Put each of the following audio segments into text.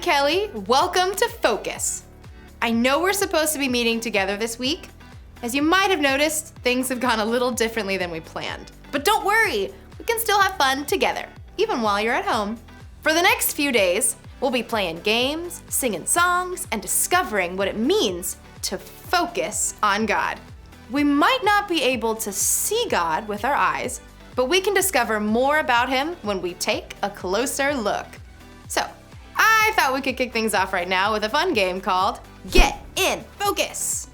Kelly. Welcome to Focus. I know we're supposed to be meeting together this week. As you might have noticed, things have gone a little differently than we planned. But don't worry, we can still have fun together, even while you're at home. For the next few days, we'll be playing games, singing songs, and discovering what it means to focus on God. We might not be able to see God with our eyes, but we can discover more about Him when we take a closer look. So, I thought we could kick things off right now with a fun game called Get in Focus.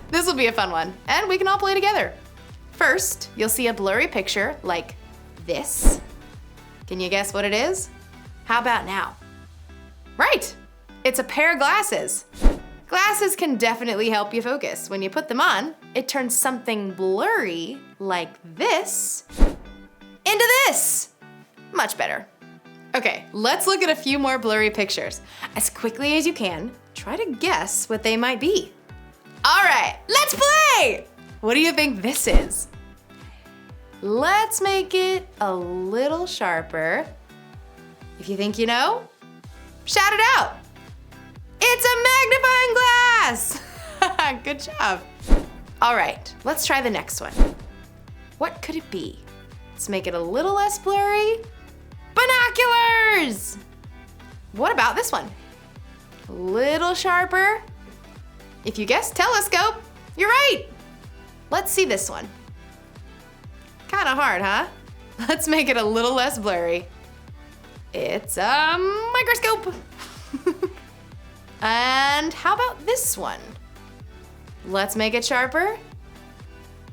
This will be a fun one, and we can all play together. First, you'll see a blurry picture like this. Can you guess what it is? How about now? Right, it's a pair of glasses. Glasses can definitely help you focus. When you put them on, it turns something blurry like this into this. Much better. Okay, let's look at a few more blurry pictures. As quickly as you can, try to guess what they might be. All right, let's play! What do you think this is? Let's make it a little sharper. If you think you know, shout it out. It's a magnifying glass! Good job. All right, let's try the next one. What could it be? Let's make it a little less blurry. Binoculars! What about this one? A little sharper. If you guessed telescope, you're right. Let's see this one. Kinda hard, huh? Let's make it a little less blurry. It's a microscope. And how about this one? Let's make it sharper.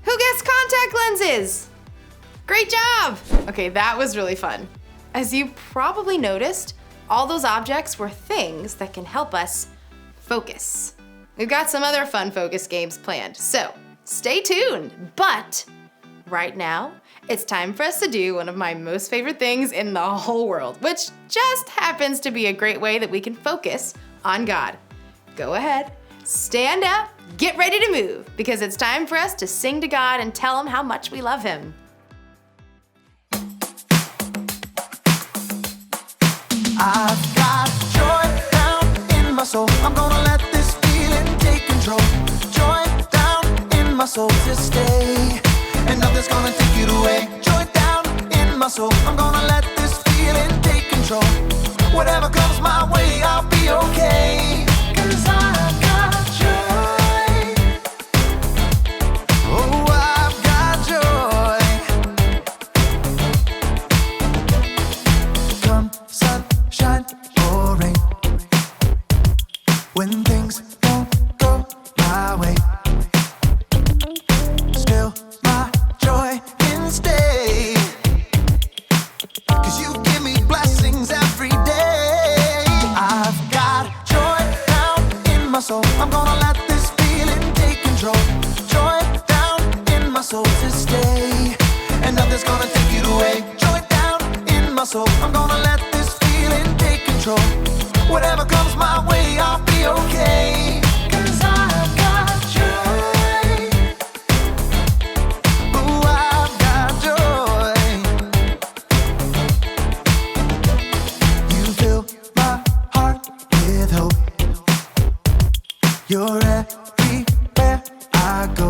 Who guessed contact lenses? Great job! Okay, that was really fun. As you probably noticed, all those objects were things that can help us focus. We've got some other fun focus games planned, so stay tuned. But right now, it's time for us to do one of my most favorite things in the whole world, which just happens to be a great way that we can focus on God. Go ahead, stand up, get ready to move, because it's time for us to sing to God and tell Him how much we love Him. I've got joy down in my soul. I'm gonna let this feeling take control. Joy down in my soul to stay, and nothing's gonna take it away. Joy down in my soul. I'm gonna let this feeling take control. Whatever comes my way, I'll be okay. 'Cause I've got joy. Oh, I've got joy. Come sunshine or rain, when things don't go my way, still my joy can stay. 'Cause you give me blessings every day. I've got joy down in my soul. I'm gonna let this feeling take control. Joy down in my soul to stay, and nothing's gonna take it away. Joy down in my soul. I'm gonna let this feeling take control. Whatever comes my way, I'll be okay. 'Cause I've got joy. Oh, I've got joy. You fill my heart with hope. You're everywhere I go.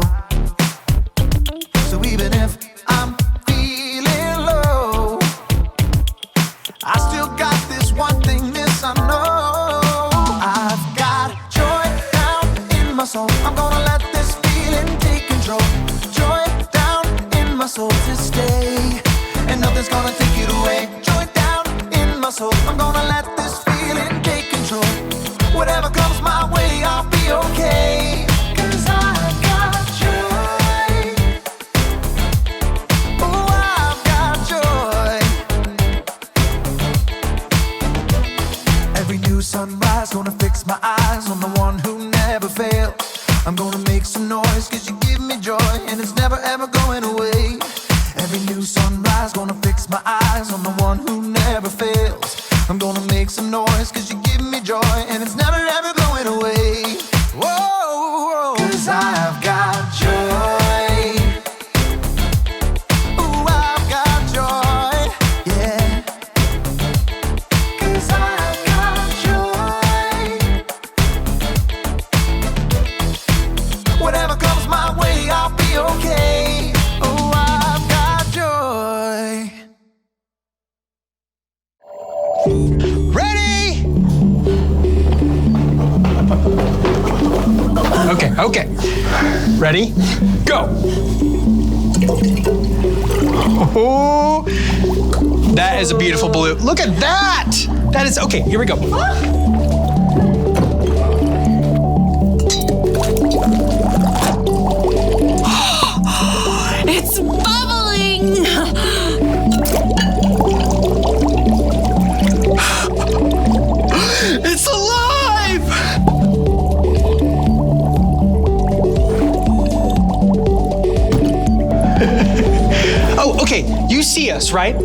So even if I'm feeling low, I still got this one thing, this I know. I've got joy down in my soul. I'm gonna let this feeling take control. Joy down in my soul to stay, and nothing's gonna take it away. Joy down in my soul. I'm gonna let this feeling take control. Whatever comes my way, I'll be okay. 'Cause I've got joy. Oh, I've got joy. Every new sunrise gonna fix my eyes on the one who never fails. I'm gonna make some noise 'cause you give me joy, and it's never ever going away. Every new sunrise gonna fix my eyes on the one who never fails. I'm gonna make some noise 'cause you give me joy, and it's never ever going away. Whoa, 'cause I've got joy. Ooh, I've got joy, yeah. 'Cause I've got Okay, ready? Go. Oh, that is a beautiful blue. Look at that. That is, okay, here we go. It's bubbling! It's alive! Oh, okay, you see us, right?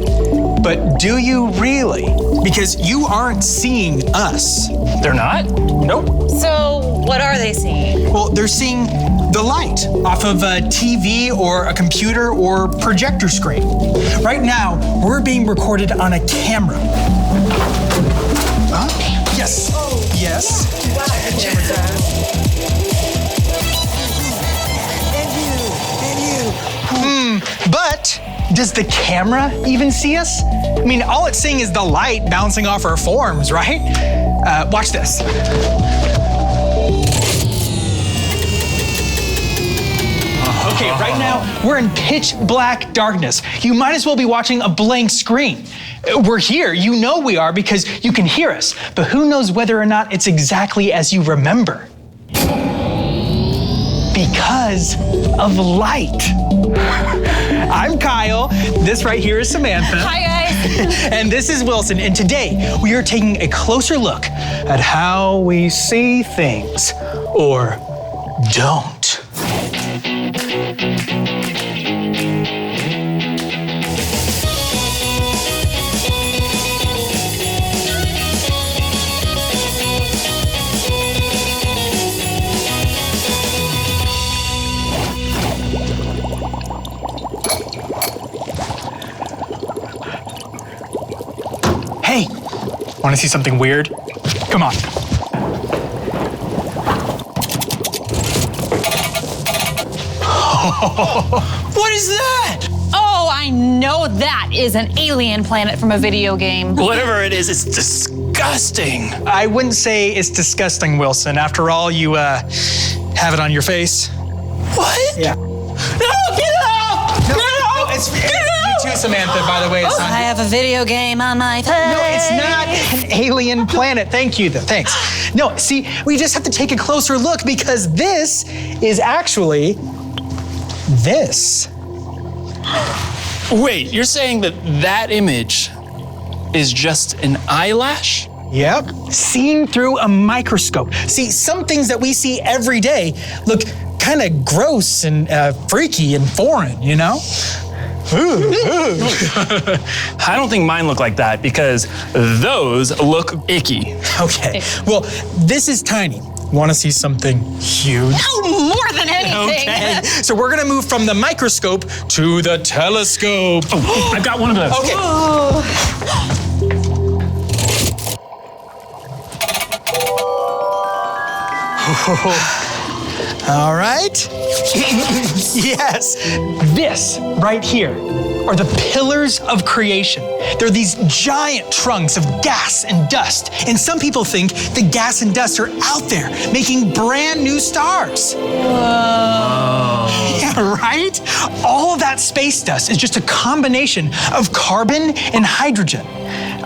But do you really? Because you aren't seeing us. They're not? Nope. So, what are they seeing? Well, they're seeing the light off of a TV or a computer or projector screen. Right now, we're being recorded on a camera. Huh? Yes. Yes. But does the camera even see us? I mean, all it's seeing is the light bouncing off our forms, right? Watch this. Okay, right now, we're in pitch black darkness. You might as well be watching a blank screen. We're here, you know we are because you can hear us, but who knows whether or not it's exactly as you remember? Because of light. I'm Kyle, this right here is Samantha. Hi, guys. And this is Wilson, and today we are taking a closer look at how we see things, or don't. Hey, want to see something weird? Come on. What is that? Oh, I know that is an alien planet from a video game. Whatever it is, it's disgusting. I wouldn't say it's disgusting, Wilson. After all, you have it on your face. What? Yeah. No, get off! No, it's you too, Samantha, by the way. It's not. I have a video game on my face. No, it's not an alien planet. Thank you, though. Thanks. No, see, we just have to take a closer look because this is actually this. Wait, you're saying that image is just an eyelash? Yep, seen through a microscope. See, some things that we see every day look kind of gross and freaky and foreign, you know? I don't think mine look like that because those look icky. Okay, well, this is tiny. Want to see something huge? Oh, more than anything. Okay, so we're gonna move from the microscope to the telescope. Oh, I've got one of those. Okay. All right. Yes, this right here are the pillars of creation. They're these giant trunks of gas and dust. And some people think the gas and dust are out there making brand new stars. Whoa. Yeah, right? All of that space dust is just a combination of carbon and hydrogen.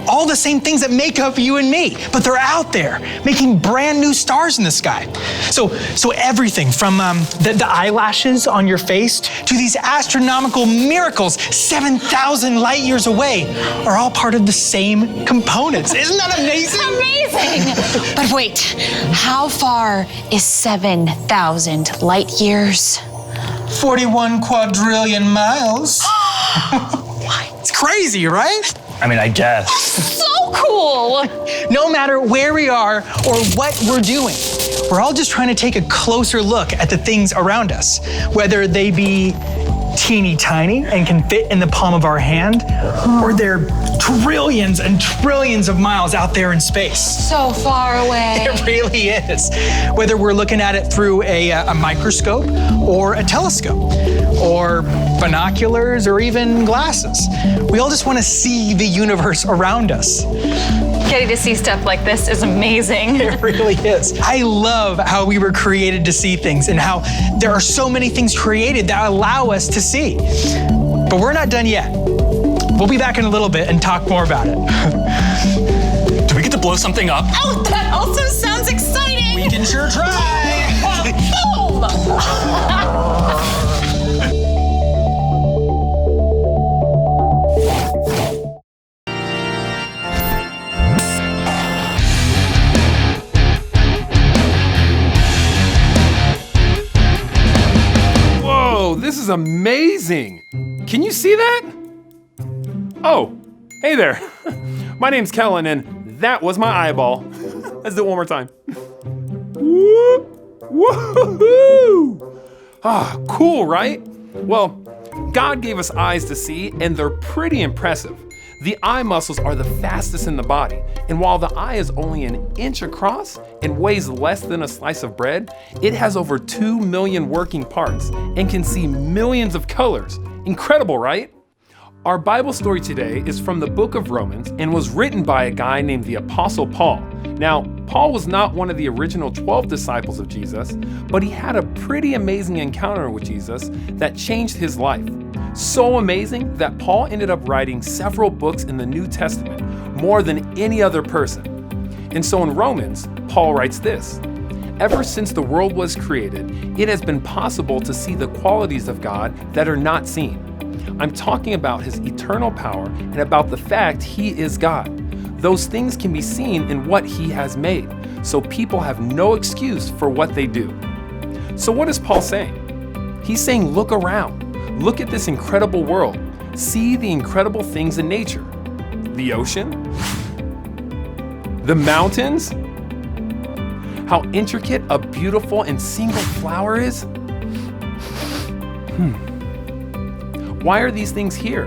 All the same things that make up you and me, but they're out there making brand new stars in the sky. So everything from the eyelashes on your face to these astronomical miracles 7,000 light years away are all part of the same components. Isn't that amazing? Amazing. But wait, how far is 7,000 light years? 41 quadrillion miles. It's crazy, right? I mean, I guess. So cool. No matter where we are or what we're doing, we're all just trying to take a closer look at the things around us, whether they be teeny tiny and can fit in the palm of our hand, or they're trillions and trillions of miles out there in space. So far away. It really is. Whether we're looking at it through a microscope or a telescope or binoculars or even glasses, we all just want to see the universe around us. Getting to see stuff like this is amazing. It really is. I love how we were created to see things and how there are so many things created that allow us to see. But we're not done yet. We'll be back in a little bit and talk more about it. Do we get to blow something up? Oh, that also sounds exciting. We can sure try. Boom! Whoa, this is amazing. Can you see that? Oh, hey there. My name's Kellen, and that was my eyeball. Let's do it one more time. Whoop, woohoo! Ah, cool, right? Well, God gave us eyes to see, and they're pretty impressive. The eye muscles are the fastest in the body, and while the eye is only an inch across and weighs less than a slice of bread, it has over 2 million working parts and can see millions of colors. Incredible, right? Our Bible story today is from the book of Romans and was written by a guy named the Apostle Paul. Now, Paul was not one of the original 12 disciples of Jesus, but he had a pretty amazing encounter with Jesus that changed his life. So amazing that Paul ended up writing several books in the New Testament, more than any other person. And so in Romans, Paul writes this: "Ever since the world was created, it has been possible to see the qualities of God that are not seen. I'm talking about his eternal power and about the fact he is God. Those things can be seen in what he has made, so people have no excuse for what they do." So what is Paul saying? He's saying, look around. Look at this incredible world. See the incredible things in nature. The ocean, the mountains, how intricate a beautiful and single flower is. Why are these things here?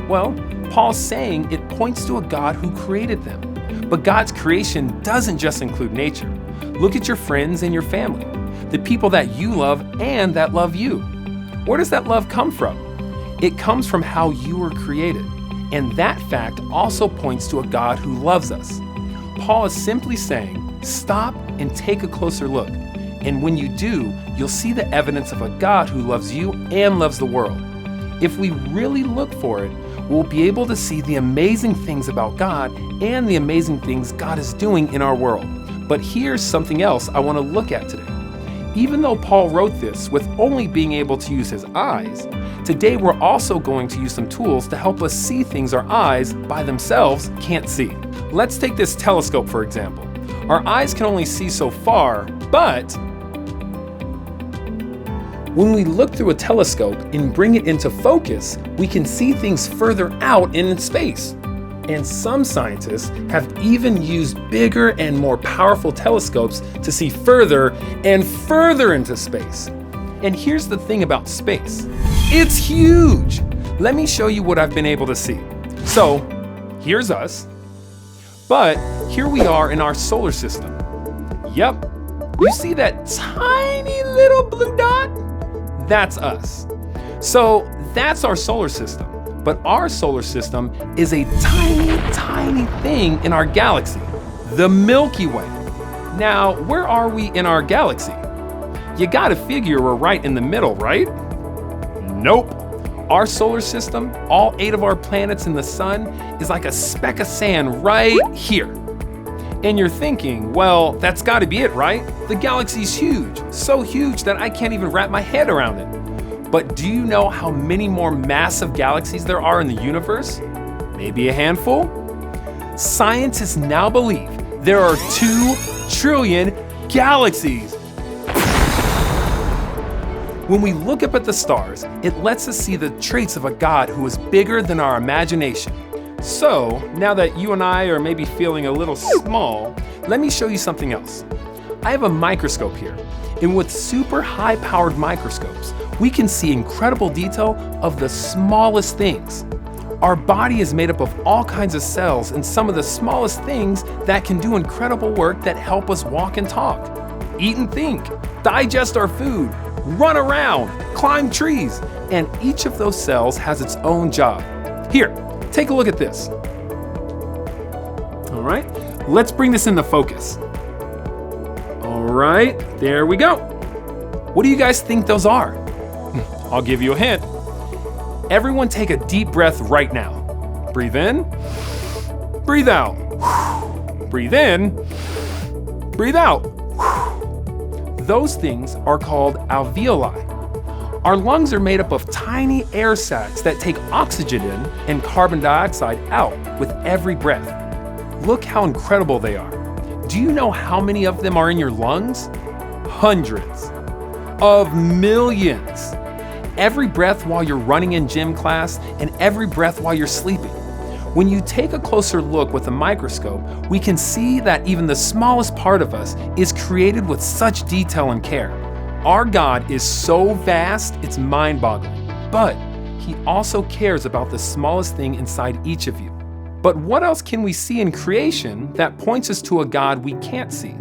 Well, Paul's saying it points to a God who created them. But God's creation doesn't just include nature. Look at your friends and your family, the people that you love and that love you. Where does that love come from? It comes from how you were created. And that fact also points to a God who loves us. Paul is simply saying, stop and take a closer look. And when you do, you'll see the evidence of a God who loves you and loves the world. If we really look for it, we'll be able to see the amazing things about God and the amazing things God is doing in our world. But here's something else I want to look at today. Even though Paul wrote this with only being able to use his eyes, today we're also going to use some tools to help us see things our eyes by themselves can't see. Let's take this telescope for example. Our eyes can only see so far, but when we look through a telescope and bring it into focus, we can see things further out in space. And some scientists have even used bigger and more powerful telescopes to see further and further into space. And here's the thing about space. It's huge. Let me show you what I've been able to see. So, here's us. But here we are in our solar system. Yep. You see that tiny little blue dot? That's us. So that's our solar system. But our solar system is a tiny, tiny thing in our galaxy, the Milky Way. Now, where are we in our galaxy? You gotta figure we're right in the middle, right? Nope. Our solar system, all 8 of our planets in the sun, is like a speck of sand right here. And you're thinking, well, that's gotta be it, right? The galaxy's huge, so huge that I can't even wrap my head around it. But do you know how many more massive galaxies there are in the universe? Maybe a handful? Scientists now believe there are 2 trillion galaxies. When we look up at the stars, it lets us see the traits of a God who is bigger than our imagination. So, now that you and I are maybe feeling a little small, let me show you something else. I have a microscope here, and with super high-powered microscopes, we can see incredible detail of the smallest things. Our body is made up of all kinds of cells and some of the smallest things that can do incredible work that help us walk and talk, eat and think, digest our food, run around, climb trees, and each of those cells has its own job. Here, take a look at this. All right, let's bring this into focus. All right, there we go. What do you guys think those are? I'll give you a hint. Everyone take a deep breath right now. Breathe in, breathe out. Breathe in, breathe out. Those things are called alveoli. Our lungs are made up of tiny air sacs that take oxygen in and carbon dioxide out with every breath. Look how incredible they are. Do you know how many of them are in your lungs? Hundreds of millions. Every breath while you're running in gym class and every breath while you're sleeping. When you take a closer look with a microscope, we can see that even the smallest part of us is created with such detail and care. Our God is so vast, it's mind-boggling. But He also cares about the smallest thing inside each of you. But what else can we see in creation that points us to a God we can't see?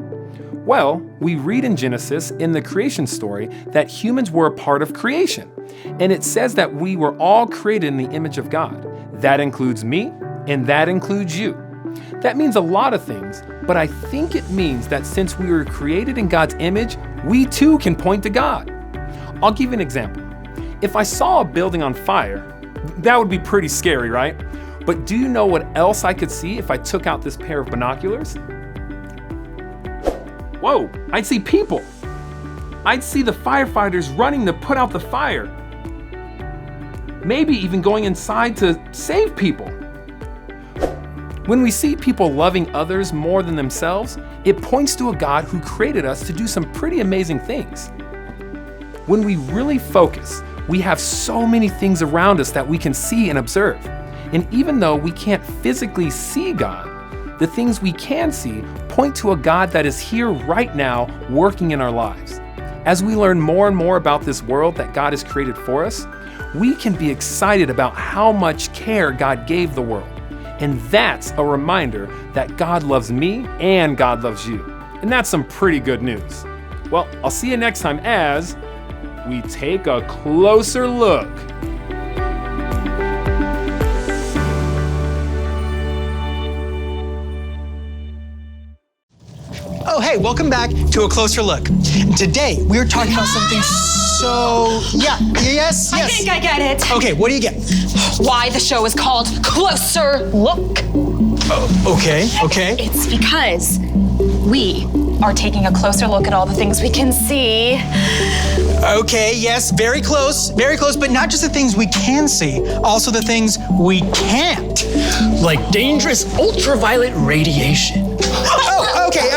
Well, we read in Genesis in the creation story that humans were a part of creation. And it says that we were all created in the image of God. That includes me, and that includes you. That means a lot of things, but I think it means that since we were created in God's image, we too can point to God. I'll give you an example. If I saw a building on fire, that would be pretty scary, right? But do you know what else I could see if I took out this pair of binoculars? Whoa, I'd see people. I'd see the firefighters running to put out the fire. Maybe even going inside to save people. When we see people loving others more than themselves, it points to a God who created us to do some pretty amazing things. When we really focus, we have so many things around us that we can see and observe. And even though we can't physically see God, the things we can see point to a God that is here right now working in our lives. As we learn more and more about this world that God has created for us, we can be excited about how much care God gave the world. And that's a reminder that God loves me and God loves you. And that's some pretty good news. Well, I'll see you next time as we take a closer look. Oh, hey, welcome back to A Closer Look. Today, we're talking about something yes. I think I get it. Okay, what do you get? Why the show is called Closer Look. Okay. It's because we are taking a closer look at all the things we can see. Okay, yes, very close, but not just the things we can see, also the things we can't. Like dangerous ultraviolet radiation. Oh, okay,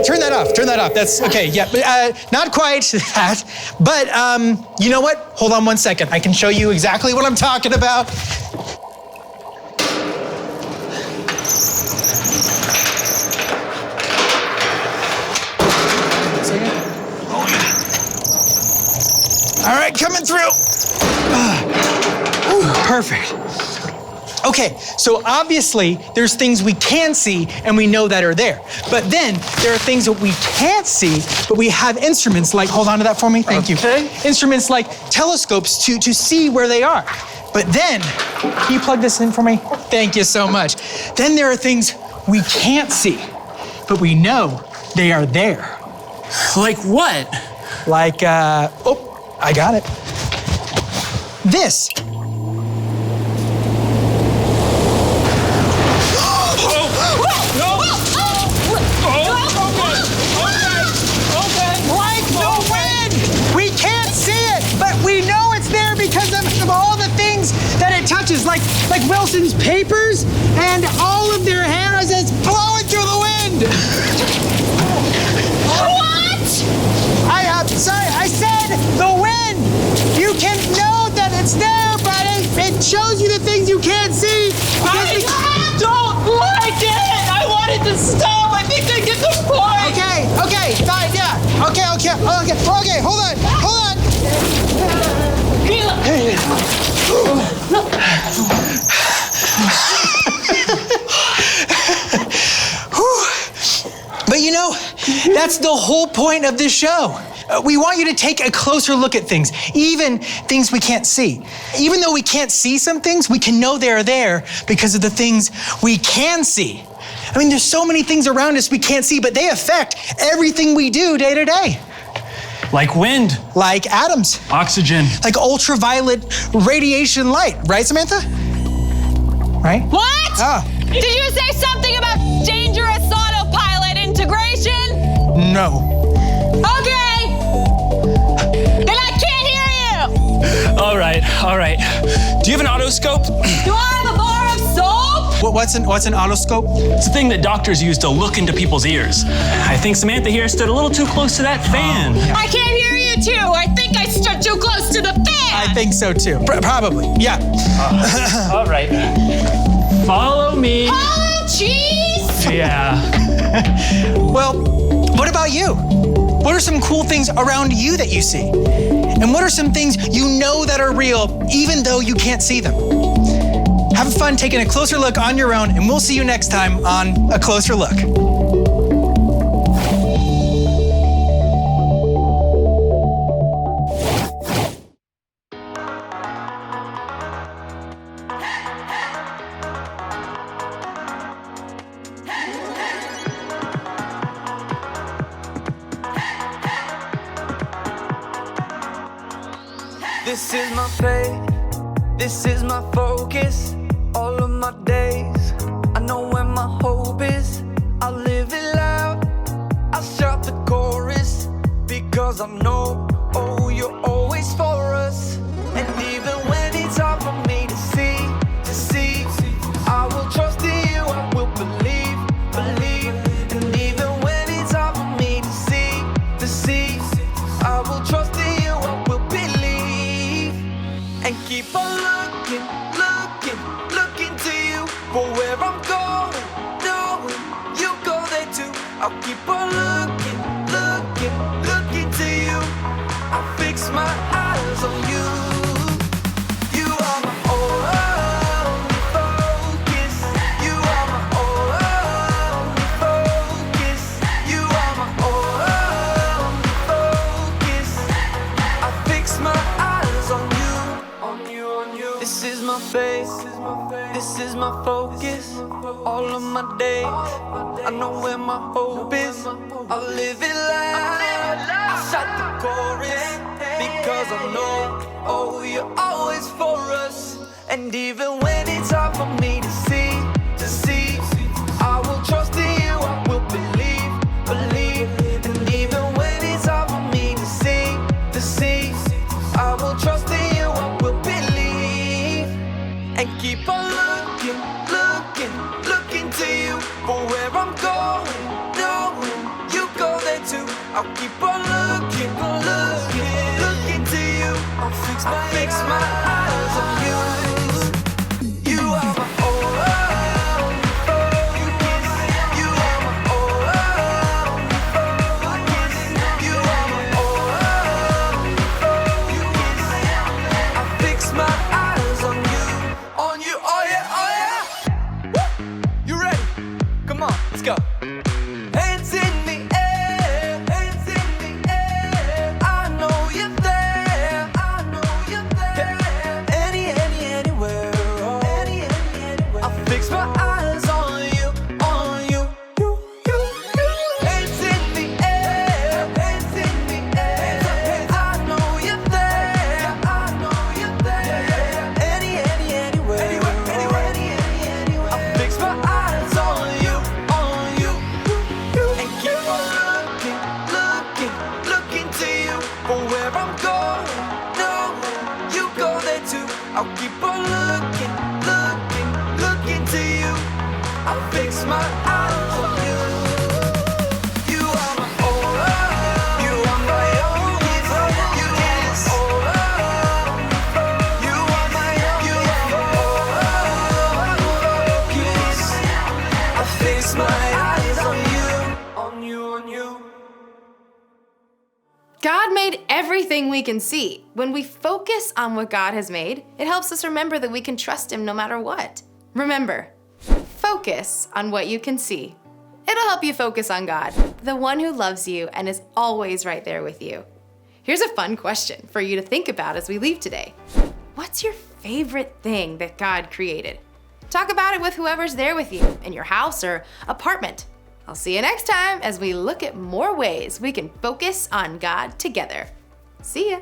turn that off. That's okay, yeah, but not quite that. But you know what? Hold on 1 second. I can show you exactly what I'm talking about. All right, coming through. Perfect. Okay, so obviously there's things we can see and we know that are there. But then there are things that we can't see, but we have instruments like, hold on to that for me, thank you. Instruments like telescopes to see where they are. But then, can you plug this in for me? Thank you so much. Then there are things we can't see, but we know they are there. Like what? Like, I got it. This. Like the wind! We can't see it, but we know it's there because of all the things that it touches, like Wilson's papers and all of their hair as it's blowing through the wind. What? Sorry, I said the wind. You can know that it's there, but it shows you the things you can't see. I don't like it! I want it to stop! I think they get the point! Okay, fine, yeah. Okay, hold on. But you know, that's the whole point of this show. We want you to take a closer look at things, even things we can't see. Even though we can't see some things, we can know they're there because of the things we can see. I mean, there's so many things around us we can't see, but they affect everything we do day to day. Like wind, Like atoms, oxygen. like ultraviolet radiation light, right, Samantha? Right? What? Ah, Did you say something about dangerous autopilot integration? no. Okay. Then I can't hear you. All right. Do you have an otoscope? Do I have a bar of soap? What's an otoscope? It's a thing that doctors use to look into people's ears. I think Samantha here stood a little too close to that fan. I can't hear you too. I think I stood too close to the fan. I think so too. Probably, yeah. All right. Follow me. Oh, jeez. Yeah. Well, what about you? What are some cool things around you that you see? And what are some things you know that are real, even though you can't see them? Have fun taking a closer look on your own, and we'll see you next time on A Closer Look. This is my faith, this is my focus, all of my days. I know where my hope is, I'll live it loud, I'll shout the chorus, because I know, oh, you're always for us. And even when it's hard for me to see, I will trust in you, I will believe. And even when it's hard for me to see, I will trust in you, I will believe. And keep on looking to you for where I'm going, knowing you go there too. I'll keep on looking to you. I fix my eyes on you. You are my only focus. You are my only focus. You are my only focus. I fix my eyes on you. This is my faith, this is my focus. All of my days, I know where my hope is. I'll live it loud, I'll shout the chorus, because I know, oh, you're always for us. And even when it's hard for me to see, I will trust in you, I will believe. And even when it's hard for me to see, I will trust in you, I will believe. And keep on looking to you for where I'm going, knowing you go there too. I'll keep on looking to you. I'll fix my eyes on you. You are my only focus. You are my only focus. You are my only focus. I fix my eyes on you, oh yeah. Woo! You ready? Come on, let's go. Hands in the air, hands in the air. I know you're there, I know you're there. Anywhere, oh. Anywhere. I fix my eyes on you. Hands in the air, hands in the air. I know you're there, I know you're there. Anywhere, oh. I fix my eyes on you. And keep on looking to you for where I'm going, knowing you go there too. I'll keep on looking to you. I fix my eyes on you. You are my only, you are my only focus. You are my only focus. I fix my eyes on you. God made everything we can see. When we focus on what God has made, it helps us remember that we can trust Him no matter what. Remember, focus on what you can see. It'll help you focus on God, the one who loves you and is always right there with you. Here's a fun question for you to think about as we leave today. What's your favorite thing that God created? Talk about it with whoever's there with you in your house or apartment. I'll see you next time as we look at more ways we can focus on God together. See ya.